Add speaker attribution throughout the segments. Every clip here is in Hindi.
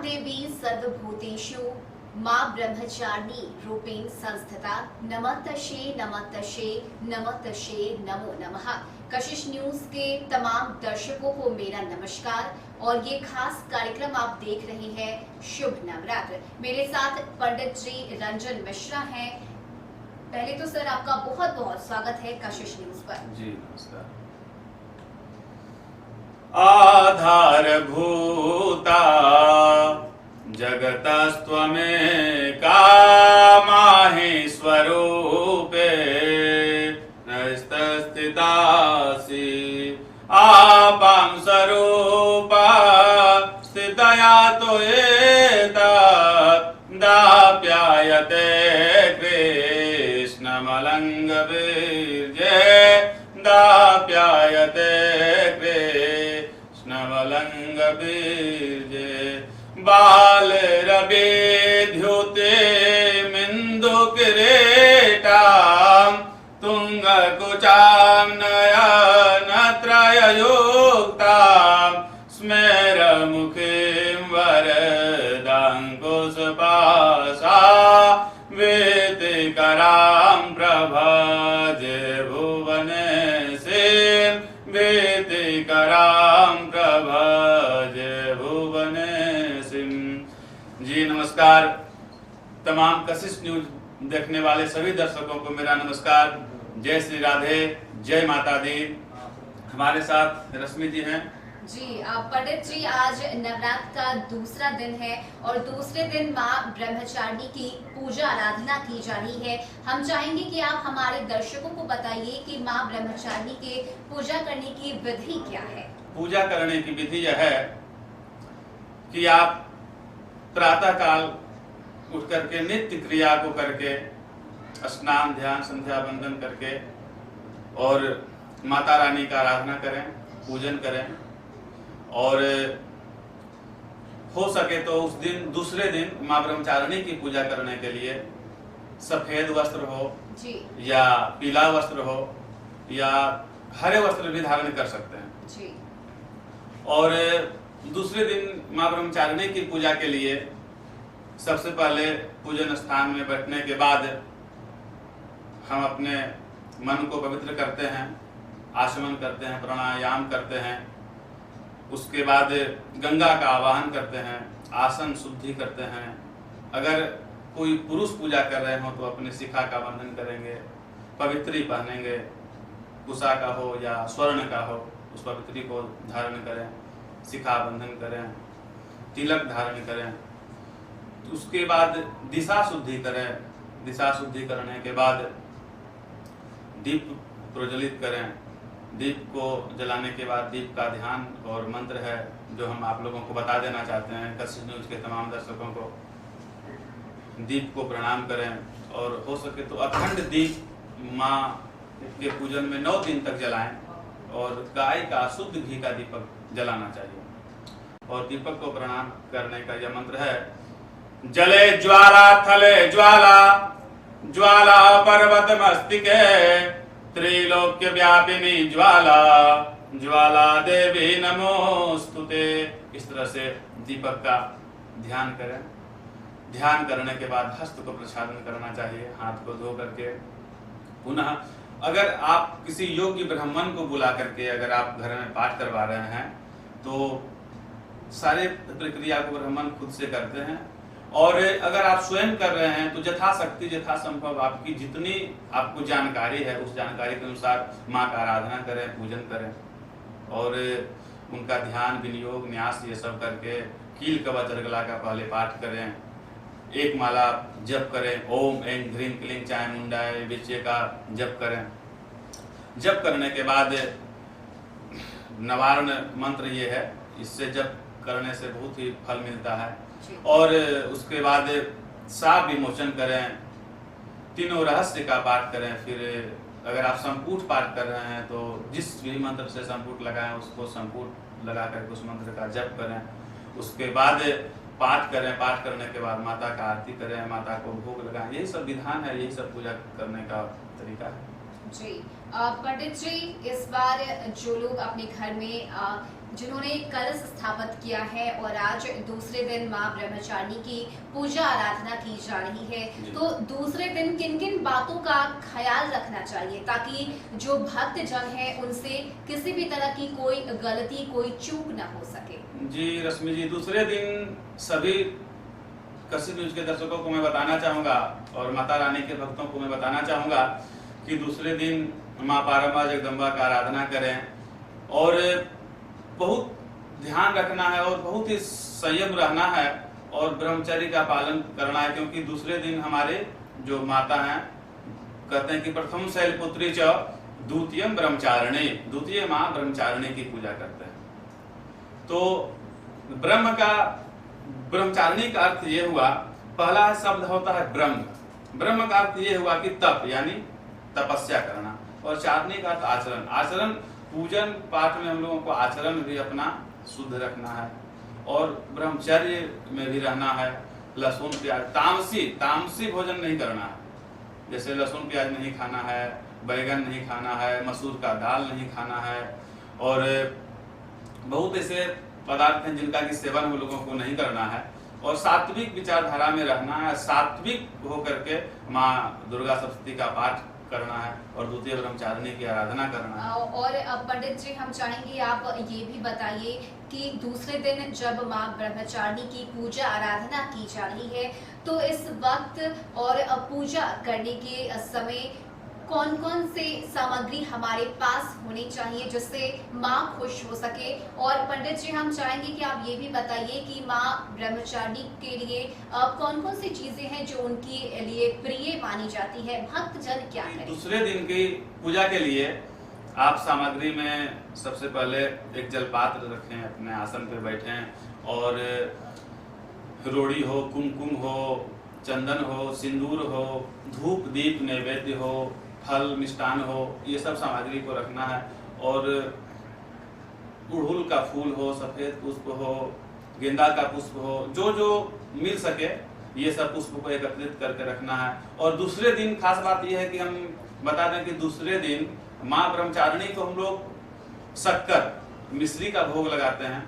Speaker 1: देवी सर्वभूतेषु मां ब्रह्मचारिणी रूपेण संस्थिता नमस्तशे नमस्तशे नमस्तशे नमो नमः। कशिश न्यूज के तमाम दर्शकों को मेरा नमस्कार और ये खास कार्यक्रम आप देख रहे हैं शुभ नवरात्र। मेरे साथ पंडित श्री रंजन मिश्रा हैं। पहले तो सर आपका बहुत बहुत स्वागत है कशिश न्यूज पर।
Speaker 2: जी नमस्कार। आधारभूता जगतस्त्वमेका माहेश्वरूपे नस्तस्थितासि आपां स्वरूपा स्थितया दाप्यायते कृष्णमलङ्गवीर्ये दाप्यायते कृष्णमलङ्गवीर्ये बालरविद्युते मिन्दुकिरीटां तुङ्गकुचां नयनत्रययुक्तां स्मेरमुखीं वरदाङ्कुशपाशा वीतिकरां प्रभजे भुवनेशीं वीतिकरां प्रभजे भुवनेशीं। जी नमस्कार। तमाम कशिश न्यूज देखने वाले सभी दर्शकों को मेरा नमस्कार। जय श्री राधे, जय माता दी। हमारे साथ रश्मि जी हैं।
Speaker 1: जी पंडित जी, आज नवरात्र का दूसरा दिन है और दूसरे दिन माँ ब्रह्मचारिणी की पूजा आराधना की जा रही है। हम चाहेंगे कि आप हमारे दर्शकों को बताइए कि माँ ब्रह्मचारिणी के पूजा करने की विधि क्या है।
Speaker 2: पूजा करने की विधि यह है कि आप प्रातः काल उठ करके नित्य क्रिया को करके स्नान ध्यान संध्या वंदन करके और माता रानी का आराधना करें, पूजन करें और हो सके तो उस दिन दूसरे दिन माँ ब्रह्मचारिणी की पूजा करने के लिए सफेद वस्त्र हो
Speaker 1: जी, या
Speaker 2: पीला वस्त्र हो या हरे वस्त्र भी धारण कर सकते हैं
Speaker 1: जी।
Speaker 2: और दूसरे दिन माँ ब्रह्मचारिणी की पूजा के लिए सबसे पहले पूजन स्थान में बैठने के बाद हम अपने मन को पवित्र करते हैं, आचमन करते हैं, प्राणायाम करते हैं। उसके बाद गंगा का आवाहन करते हैं, आसन शुद्धि करते हैं। अगर कोई पुरुष पूजा कर रहे हो तो अपनी शिखा का बंधन करेंगे, पवित्री पहनेंगे, कुशा का हो या स्वर्ण का हो उस पवित्री को धारण करें, शिखा बंधन करें, तिलक धारण करें। उसके बाद दिशा शुद्धि करें। दिशा शुद्धि करने के बाद दीप प्रज्वलित करें। दीप को जलाने के बाद दीप का ध्यान और मंत्र है जो हम आप लोगों को बता देना चाहते हैं, कशिश न्यूज के तमाम दर्शकों को। दीप को प्रणाम करें और हो सके तो अखंड दीप माँ के पूजन में 9 दिन तक जलाएं और गाय का शुद्ध घी का दीपक जलाना चाहिए। और दीपक को प्रणाम करने का यह मंत्र है, जले ज्वाला थले ज्वाला ज्वाला पर्वत मस्तिके त्रिलोक्य व्यापिनी ज्वाला ज्वाला देवी नमोस्तुते। इस तरह से दीपक का ध्यान करें। ध्यान करने के बाद हस्त को प्रक्षालन करना चाहिए, हाथ को धो करके। पुनः अगर आप किसी योग्य ब्राह्मण को बुला करके अगर आप घर में पाठ करवा रहे हैं तो सारे प्रक्रिया को ब्राह्मण खुद से करते हैं। और अगर आप स्वयं कर रहे हैं तो यथाशक्ति यथासंभव आपकी जितनी आपको जानकारी है उस जानकारी के अनुसार माँ का आराधना करें, पूजन करें और उनका ध्यान विनियोग न्यास ये सब करके कील कवच अर्गला का पहले पाठ करें। एक माला जप करें, ओम ऐं ह्रीं क्लीं चामुंडाय विचे का जप करें। जप करने के बाद नवारण मंत्र ये है, इससे जप करने से बहुत ही फल मिलता है। और उसके बाद साप विमोचन करें, तीनों रहस्य का पाठ करें। फिर अगर आप संपुट पाठ कर रहे हैं तो जिस भी मंत्र से संपुट लगाएं उसको संपुट लगा करके उस मंत्र का जप करें। उसके बाद पाठ करें। पाठ करने के बाद माता का आरती करें, माता को भोग लगाएं। यही सब विधान है, यही सब पूजा करने का तरीका है।
Speaker 1: जी पंडित जी, इस बार जो लोग अपने घर में जिन्होंने कलश स्थापित किया है और आज दूसरे दिन मां ब्रह्मचारिणी की पूजा आराधना की जा रही है, तो दूसरे दिन किन किन बातों का ख्याल रखना चाहिए ताकि जो भक्त जन है उनसे किसी भी तरह की कोई गलती, कोई चूक न हो सके?
Speaker 2: जी रश्मि जी, दूसरे दिन सभी कशिश न्यूज के दर्शकों को मैं बताना चाहूँगा और माता रानी के भक्तों को मैं बताना चाहूँगा कि दूसरे दिन माँ पारंबा जगदम्बा का आराधना करें और बहुत ध्यान रखना है और बहुत ही संयम रहना है और ब्रह्मचर्य का पालन करना है, क्योंकि दूसरे दिन हमारे जो माता हैं कहते हैं कि प्रथम शैलपुत्री च द्वितीय ब्रह्मचारिणी, द्वितीय माँ ब्रह्मचारिणी की पूजा करते हैं। तो ब्रह्मचारिणी का अर्थ ये हुआ, पहला शब्द होता है ब्रह्म। ब्रह्म का अर्थ ये हुआ कि तप यानी तपस्या करना, और चारणी का अर्थ आचरण। आचरण पूजन पाठ में हम लोगों को आचरण भी अपना शुद्ध रखना है और ब्रह्मचर्य में भी रहना है। लहसुन प्याज, तामसी भोजन नहीं करना है, जैसे लहसुन प्याज नहीं खाना है, बैगन नहीं खाना है, मसूर का दाल नहीं खाना है, और बहुत ऐसे पदार्थ हैं जिनका की सेवन हम लोगों को नहीं करना है। और सात्विक विचारधारा में रहना है, सात्विक होकर के माँ दुर्गा सप्तशती का पाठ करना है और द्वितीय ब्रह्मचारिणी की आराधना करना है।
Speaker 1: और पंडित जी, हम चाहेंगे आप ये भी बताइए कि दूसरे दिन जब माँ ब्रह्मचारिणी की पूजा आराधना की जा रही है, तो इस वक्त और पूजा करने के समय कौन कौन से सामग्री हमारे पास होनी चाहिए जिससे माँ खुश हो सके? और पंडित जी, हम चाहेंगे कि आप ये भी बताइए कि माँ ब्रह्मचारिणी के लिए कौन कौन सी चीजें हैं जो उनके लिए प्रिय मानी जाती है, भक्त जन क्या करें?
Speaker 2: दूसरे दिन की पूजा के लिए आप सामग्री में सबसे पहले एक जलपात्र रखें, अपने आसन पे बैठें और रोड़ी हो, कुमकुम हो, चंदन हो, सिंदूर हो, धूप दीप नैवेद्य हो, फल मिष्टान हो, ये सब सामग्री को रखना है। और उड़हुल का फूल हो, सफेद पुष्प हो, गेंदा का पुष्प हो, जो जो मिल सके ये सब पुष्प को एकत्रित करके रखना है। और दूसरे दिन खास बात यह है कि हम बता दें कि दूसरे दिन माँ ब्रह्मचारिणी को हम लोग शक्कर मिश्री का भोग लगाते हैं,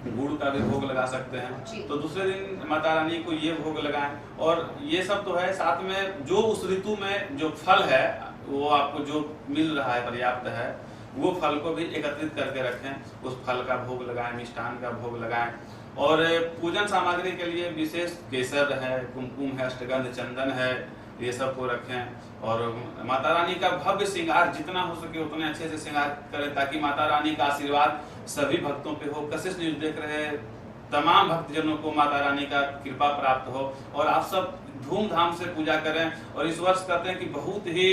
Speaker 2: गुड़ का भी भोग लगा सकते हैं। तो दूसरे दिन माता रानी को ये भोग लगाएं। और ये सब तो है, साथ में जो उस ऋतु में जो फल है वो आपको जो मिल रहा है पर्याप्त है, वो फल को भी एकत्रित करके रखें, उस फल का भोग लगाएं, मिष्टान का भोग लगाएं। और पूजन सामग्री के लिए विशेष केसर है, कुमकुम है, अष्टगंध, चंदन है, ये सब को रखें। और माता रानी का भव्य श्रृंगार जितना हो सके उतने अच्छे से श्रृंगार करें ताकि माता रानी का आशीर्वाद सभी भक्तों पे हो। कशिश न्यूज देख रहे तमाम भक्तजनों को माता रानी का कृपा प्राप्त हो और आप सब धूमधाम से पूजा करें। और इस वर्ष कहते हैं कि बहुत ही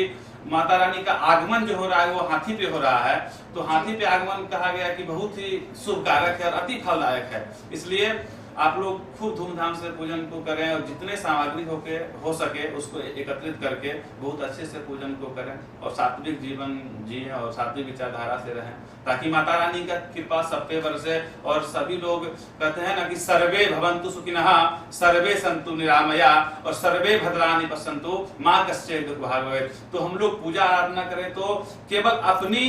Speaker 2: माता रानी का आगमन जो हो रहा है वो हाथी पे हो रहा है, तो हाथी पे आगमन कहा गया कि बहुत ही शुभ कारक है और अति फलदायक है। इसलिए आप लोग खूब धूमधाम से पूजन को करें और जितने सामग्री हो सके उसको एकत्रित करके बहुत अच्छे से पूजन को करें और सात्विक जीवन जिए और सात्विक विचारधारा से रहें ताकि माता रानी का कृपा सब पे बरसे। और सभी लोग कहते हैं ना कि सर्वे भवन्तु सुखिनः, सर्वे सन्तु निरामया और सर्वे भद्राणि पश्यन्तु माँ कश्चित् दुःख भाग् भवेत्। तो हम लोग पूजा आराधना करें तो केवल अपनी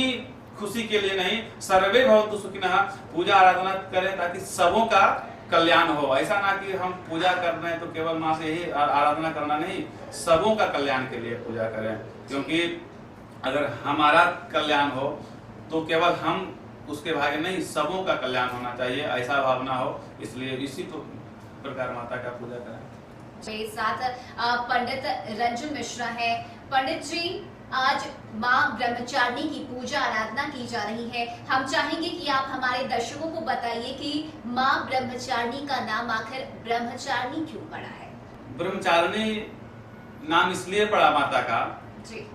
Speaker 2: खुशी के लिए नहीं, सर्वे भवन्तु सुखिनः पूजा आराधना करें ताकि सबों का कल्याण हो। ऐसा ना कि हम पूजा कर रहे हैं तो केवल माँ से ही आराधना करना नहीं, सबों का कल्याण के लिए पूजा करें, क्योंकि अगर हमारा कल्याण हो तो केवल हम उसके भाग्य नहीं, सबों का कल्याण होना चाहिए, ऐसा भावना हो। इसलिए इसी प्रकार माता का पूजा करें।
Speaker 1: मेरे साथ पंडित रंजन मिश्रा है। पंडित जी, आज माँ ब्रह्मचारिणी की पूजा आराधना की जा रही है, हम चाहेंगे कि आप हमारे दर्शकों को बताइए कि माँ ब्रह्मचारिणी का नाम आखिर ब्रह्मचारिणी क्यों पड़ा है?
Speaker 2: ब्रह्मचारिणी नाम इसलिए पड़ा माता का
Speaker 1: जी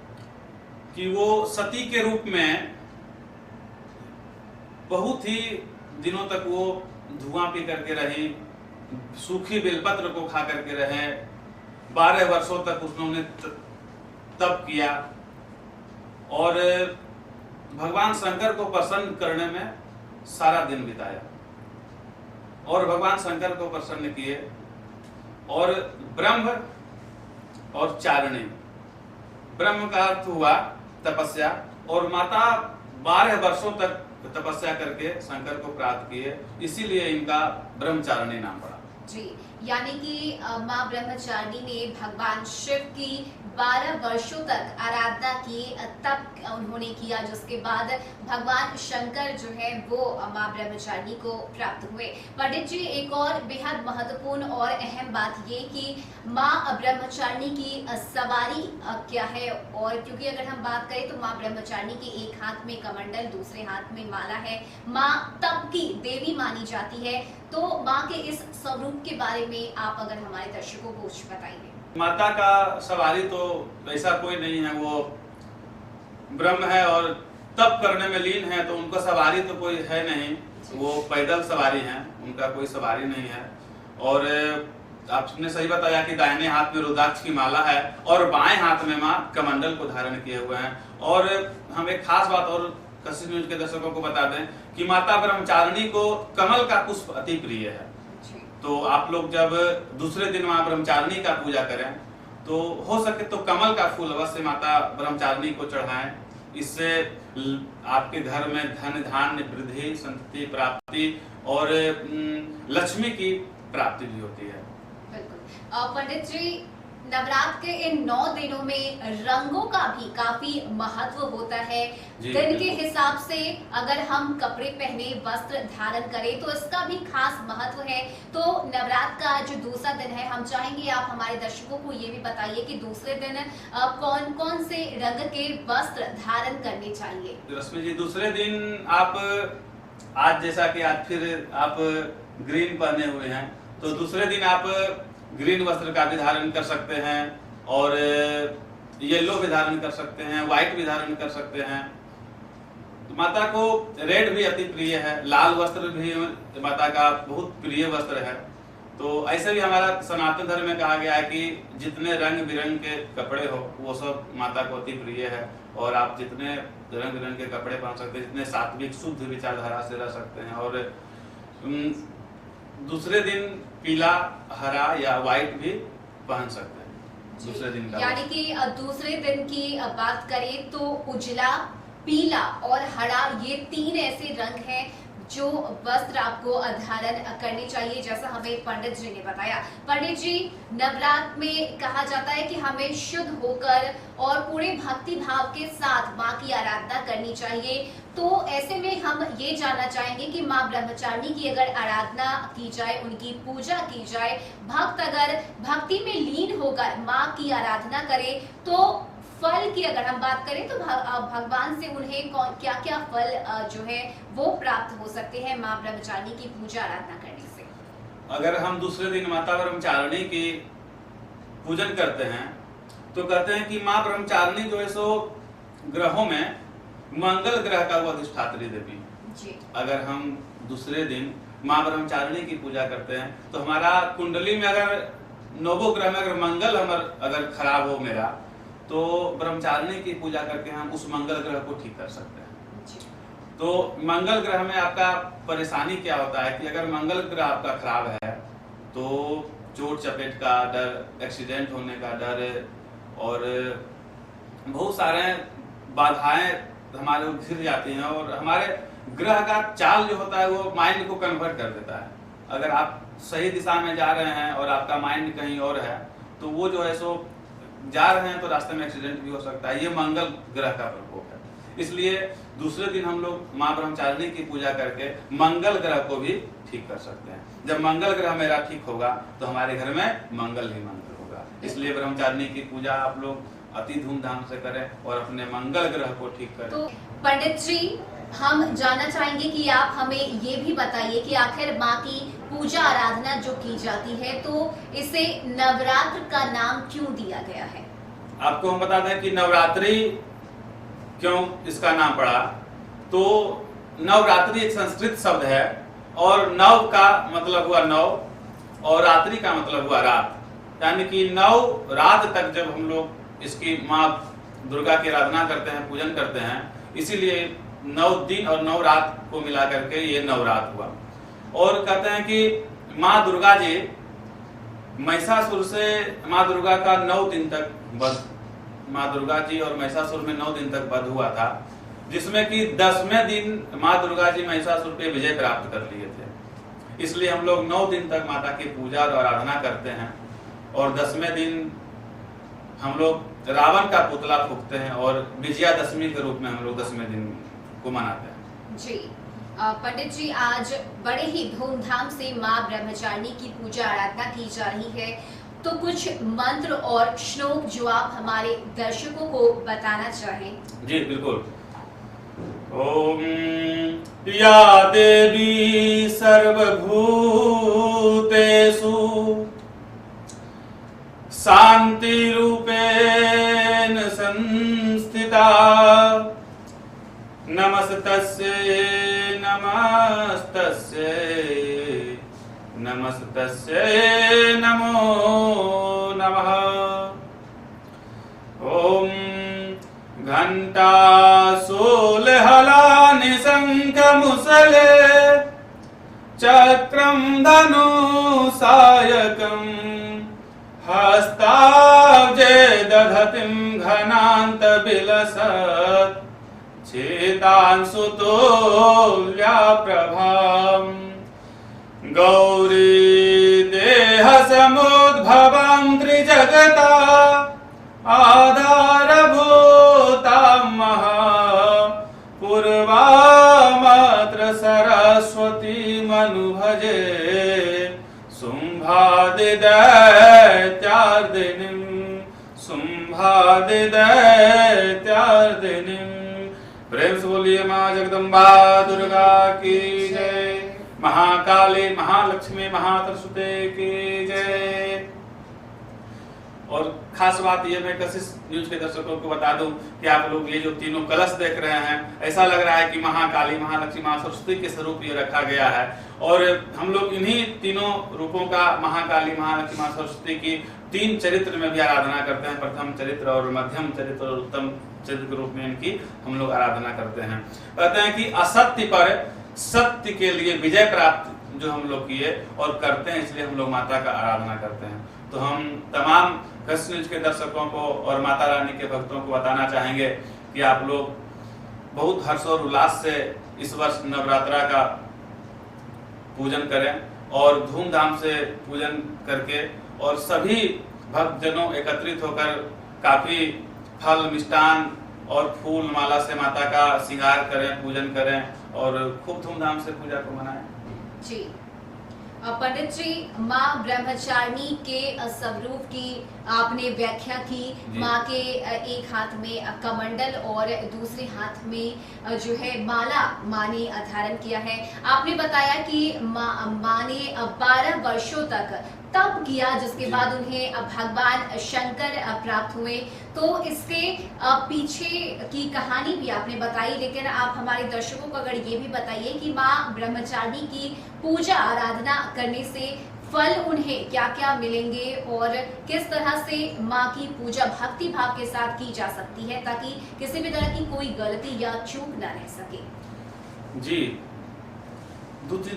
Speaker 2: कि वो सती के रूप में बहुत ही दिनों तक वो धुआं पी करके रही, सूखी बेलपत्र को खा करके रहे, 12 वर्षों तक उन्होंने तप किया और भगवान शंकर को प्रसन्न करने में सारा दिन बिताया और भगवान शंकर को प्रसन्न किए। और ब्रह्म और चारिणी, ब्रह्म का अर्थ हुआ तपस्या और माता 12 वर्षों तक तपस्या करके शंकर को प्राप्त किए, इसीलिए इनका ब्रह्मचारिणी नाम पड़ा।
Speaker 1: जी, यानी कि माँ ब्रह्मचारिणी ने भगवान शिव की 12 वर्षों तक आराधना की, तप उन्होंने किया, जिसके बाद भगवान शंकर जो है वो माँ ब्रह्मचारिणी को प्राप्त हुए। पंडित जी, एक और बेहद महत्वपूर्ण और अहम बात ये कि माँ ब्रह्मचारिणी की सवारी क्या है, और क्योंकि अगर हम बात करें तो माँ ब्रह्मचारिणी के एक हाथ में कमंडल, दूसरे हाथ में माला है। माँ तप की देवी मानी जाती है, तो माँ के इस स्वरूप के बारे में आप अगर हमारे दर्शकों को कुछ बताइए।
Speaker 2: माता का सवारी तो ऐसा कोई नहीं है, वो ब्रह्म है और तप करने में लीन है, तो उनका सवारी तो कोई है नहीं, वो पैदल सवारी हैं, उनका कोई सवारी नहीं है। और आपने सही बताया कि दाहिने हाथ में रुद्राक्ष की माला है और बाएं हाथ में माँ कमंडल को धारण किए हुए हैं। और हम एक खास बात और कशिश न्यूज के दर्शकों को बता दें कि माता ब्रह्मचारिणी को कमल का पुष्प अति प्रिय है। तो आप लोग जब दूसरे दिन माँ ब्रह्मचारिणी का पूजा करें तो हो सके तो कमल का फूल अवश्य माता ब्रह्मचारिणी को चढ़ाएं। इससे आपके घर में धन धान्य वृद्धि, संतति प्राप्ति और लक्ष्मी की प्राप्ति भी होती है।
Speaker 1: बिल्कुल। पंडित जी, नवरात्र के इन 9 दिनों में रंगों का भी काफी महत्व होता है। दिन के हिसाब से अगर हम कपड़े पहने, वस्त्र धारण करें तो इसका भी खास महत्व है। तो नवरात्र का जो दूसरा दिन है, हम चाहेंगे आप हमारे दर्शकों को ये भी बताइए कि दूसरे दिन कौन कौन से रंग के वस्त्र धारण करने चाहिए।
Speaker 2: रश्मि जी, दूसरे दिन आप आज जैसा कि आज फिर आप ग्रीन पहने हुए हैं, तो दूसरे दिन आप ग्रीन वस्त्र का भी धारण कर सकते हैं और येलो भी धारण कर सकते हैं, व्हाइट भी धारण कर सकते हैं। तो माता को रेड भी अति प्रिय है, लाल वस्त्र भी माता का बहुत प्रिय वस्त्र है। तो ऐसे भी हमारा सनातन धर्म में कहा गया है कि जितने रंग बिरंग के कपड़े हो वो सब माता को अति प्रिय है, और आप जितने रंग बिरंग के कपड़े पहन सकते हैं, जितने सात्विक शुद्ध विचारधारा से रह सकते हैं। और दूसरे दिन पीला, हरा या व्हाइट भी पहन सकते हैं दूसरे दिन का।
Speaker 1: यानी कि दूसरे दिन की बात करें तो उजला, पीला और हरा, ये 3 ऐसे रंग हैं जो वस्त्र आपको धारण करने चाहिए, जैसा हमें पंडित जी ने बताया। पंडित जी, नवरात्र में कहा जाता है कि हमें शुद्ध होकर और पूरे भक्ति भाव के साथ माँ की आराधना करनी चाहिए। तो ऐसे में हम ये जानना चाहेंगे कि माँ ब्रह्मचारिणी की अगर आराधना की जाए, उनकी पूजा की जाए, भक्त अगर भक्ति में लीन होकर माँ की आराधना करे, तो फल की अगर हम बात करें तो भगवान से उन्हें क्या क्या फल जो है वो प्राप्त हो सकते हैं माँ ब्रह्मचारिणी की पूजा आराधना करने से।
Speaker 2: अगर हम दूसरे दिन माता ब्रह्मचारिणी की पूजन करते हैं तो कहते हैं कि माँ ब्रह्मचारिणी जो है सो ग्रहों में मंगल ग्रह का वो अधिष्ठात्री देवी जी। अगर हम दूसरे दिन माँ ब्रह्मचारिणी की पूजा करते हैं तो हमारा कुंडली में अगर 9 ग्रह में अगर मंगल अगर खराब हो मेरा, तो ब्रह्मचारिणी की पूजा करके हम उस मंगल ग्रह को ठीक कर सकते हैं। तो मंगल ग्रह में आपका परेशानी क्या होता है कि अगर मंगल ग्रह आपका खराब है तो चोट चपेट का डर, एक्सीडेंट होने का डर और बहुत सारे बाधाएं हमारे घिर जाती हैं, और हमारे ग्रह का चाल जो होता है वो माइंड को कन्वर्ट कर देता है। अगर आप सही दिशा में जा रहे हैं और आपका माइंड कहीं और है तो वो जो है सो जा रहे हैं तो रास्ते में एक्सीडेंट भी हो सकता है। ये मंगल ग्रह का प्रकोप है। इसलिए दूसरे दिन हम लोग माँ ब्रह्मचारिणी की पूजा करके मंगल ग्रह को भी ठीक कर सकते हैं। जब मंगल ग्रह मेरा ठीक होगा तो हमारे घर में मंगल ही मंगल होगा। इसलिए ब्रह्मचारिणी की पूजा आप लोग अति धूमधाम से करें और अपने मंगल ग्रह को ठीक करें।
Speaker 1: तो पंडित जी, हम जानना चाहेंगे कि आप हमें ये भी बताइए कि आखिर माँ की पूजा आराधना जो की जाती है तो इसे नवरात्र का नाम क्यों दिया गया है?
Speaker 2: आपको हम बता दें कि नवरात्रि क्यों इसका नाम पड़ा। तो नवरात्रि एक संस्कृत शब्द है और नव का मतलब हुआ 9 और रात्रि का मतलब हुआ रात, यानी कि 9 रात तक जब हम लोग इसकी माँ दुर्गा की आराधना करते हैं, पूजन करते हैं, इसीलिए 9 दिन और 9 रात को मिला करके ये नवरात्र हुआ। और कहते हैं कि माँ दुर्गा जी महिषासुर से माँ दुर्गा का 9 दिन तक वध, माँ दुर्गा जी और महिषासुर में 9 दिन तक वध हुआ था। जिसमें कि 10वें दिन माँ दुर्गा जी महिषासुर पे विजय प्राप्त कर लिए थे। इसलिए हम लोग 9 दिन तक माता की पूजा और आराधना करते हैं और 10वें दिन हम लोग रावण का पुतला फूंकते हैं और विजयादशमी के रूप में हम लोग 10वें दिन को मनाते हैं।
Speaker 1: जी पंडित जी, आज बड़े ही धूमधाम से माँ ब्रह्मचारिणी की पूजा आराधना की जा रही है, तो कुछ मंत्र और श्लोक जो आप हमारे दर्शकों को बताना चाहें।
Speaker 2: जी बिल्कुल। ओम या देवी सर्वभूतेषु शांति रूपेण संस्थिता नमस्तस्यै नमस्तस्यै नमस्तस्यै नमो नमः। ओम घंटाशूलहलानि शंखमुसले चक्रं धनुषायकम् हस्ताब्जे दधतिं घनान्तविलसत् चेतांशुतुल्या प्रभाम् गौरी देहसमुद्भवं त्रिजगता आधारभूतां महा पूर्वामत्र सरस्वतीमनुभजे शुंभादिदैत्यार्दिनीं प्रेम से बोलिए माँ जगदम्बा दुर्गा की जय। महाकाली महालक्ष्मी महासरस्वती की जय। और खास बात यह मैं कशिश न्यूज के दर्शकों को बता दूं कि आप लोग ये जो तीनों कलश देख रहे हैं, ऐसा लग रहा है कि महाकाली महालक्ष्मी महासरस्वती के स्वरूप ये रखा गया है और हम लोग इन्हीं तीनों रूपों का महाकाली महालक्ष्मी महासरस्वती की 3 चरित्र में भी आराधना करते हैं। प्रथम चरित्र और मध्यम चरित्र और उत्तम चरित्र के रूप में इनकी हम लोग आराधना करते हैं। कहते हैं कि असत्य पर सत्य के लिए विजय प्राप्त जो हम लोग किए और करते हैं, इसलिए हम लोग माता का आराधना करते हैं। तो हम तमाम कशिश न्यूज के दर्शकों को और माता रानी के भक्तों को बताना चाहेंगे कि आप लोग बहुत हर्ष और उल्लास से इस वर्ष नवरात्रा का पूजन करें और धूमधाम से पूजन करके और सभी भक्तजनों एकत्रित होकर काफी फल मिष्टान और फूल माला से माता का श्रृंगार करें, पूजन करें और खूब धूमधाम से पूजा को मनाएं।
Speaker 1: जी पंडित जी, माँ ब्रह्मचारिणी के स्वरूप की आपने व्याख्या की। माँ के एक हाथ में कमंडल और दूसरे हाथ में जो है माला माँ ने धारण किया है। आपने बताया कि माँ ने 12 वर्षों तक तप किया, जिसके बाद उन्हें भगवान शंकर प्राप्त हुए। तो इसके पीछे की कहानी भी आपने बताई, लेकिन आप हमारे दर्शकों को अगर ये भी बताइए कि माँ ब्रह्मचारिणी की पूजा आराधना करने से फल उन्हें क्या क्या मिलेंगे और किस तरह से माँ की पूजा भक्ति भाव के साथ की जा सकती है ताकि किसी भी तरह की कोई गलती या चूक न रह सके।
Speaker 2: जी,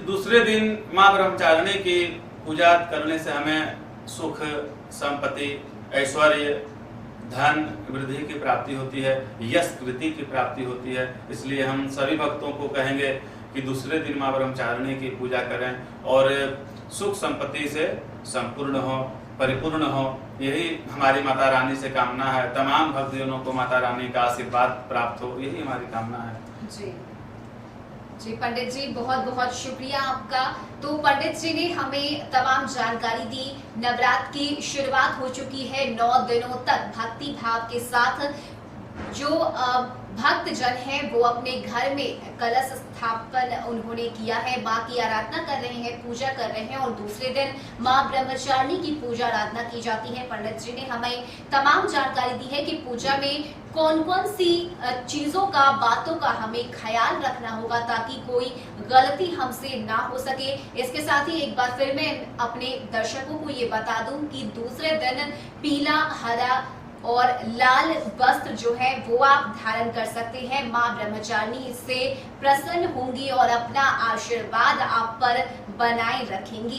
Speaker 2: दूसरे दिन माँ ब्रह्मचारिणी की पूजा करने से हमें सुख संपत्ति ऐश्वर्य धन वृद्धि की प्राप्ति होती है, यश कृति की प्राप्ति होती है। इसलिए हम सभी भक्तों को कहेंगे कि दूसरे दिन माँ ब्रह्मचारिणी की पूजा करें और सुख संपत्ति से संपूर्ण हो, परिपूर्ण हो। यही हमारी माता रानी से कामना है। तमाम भक्तजनों को माता रानी का आशीर्वाद प्राप्त हो, यही हमारी कामना है।
Speaker 1: जी जी पंडित जी, बहुत बहुत शुक्रिया आपका। तो पंडित जी ने हमें तमाम जानकारी दी। नवरात्र की शुरुआत हो चुकी है। 9 दिनों तक भक्ति भाव के साथ जो भक्त जन है वो अपने घर में कलश स्थापन उन्होंने किया है, माँ की आराधना कर रहे हैं, पूजा कर रहे हैं और दूसरे दिन माँ ब्रह्मचारिणी की पूजा आराधना की जाती है। पंडित जी ने हमें तमाम जानकारी दी है कि पूजा में कौन कौन सी चीजों का, बातों का हमें ख्याल रखना होगा ताकि कोई गलती हमसे ना हो सके। इसके साथ ही एक बार फिर मैं अपने दर्शकों को ये बता दूं कि दूसरे दिन पीला, हरा और लाल वस्त्र जो है वो आप धारण कर सकते हैं। माँ ब्रह्मचारिणी इससे प्रसन्न होंगी और अपना आशीर्वाद आप पर बनाए रखेंगी।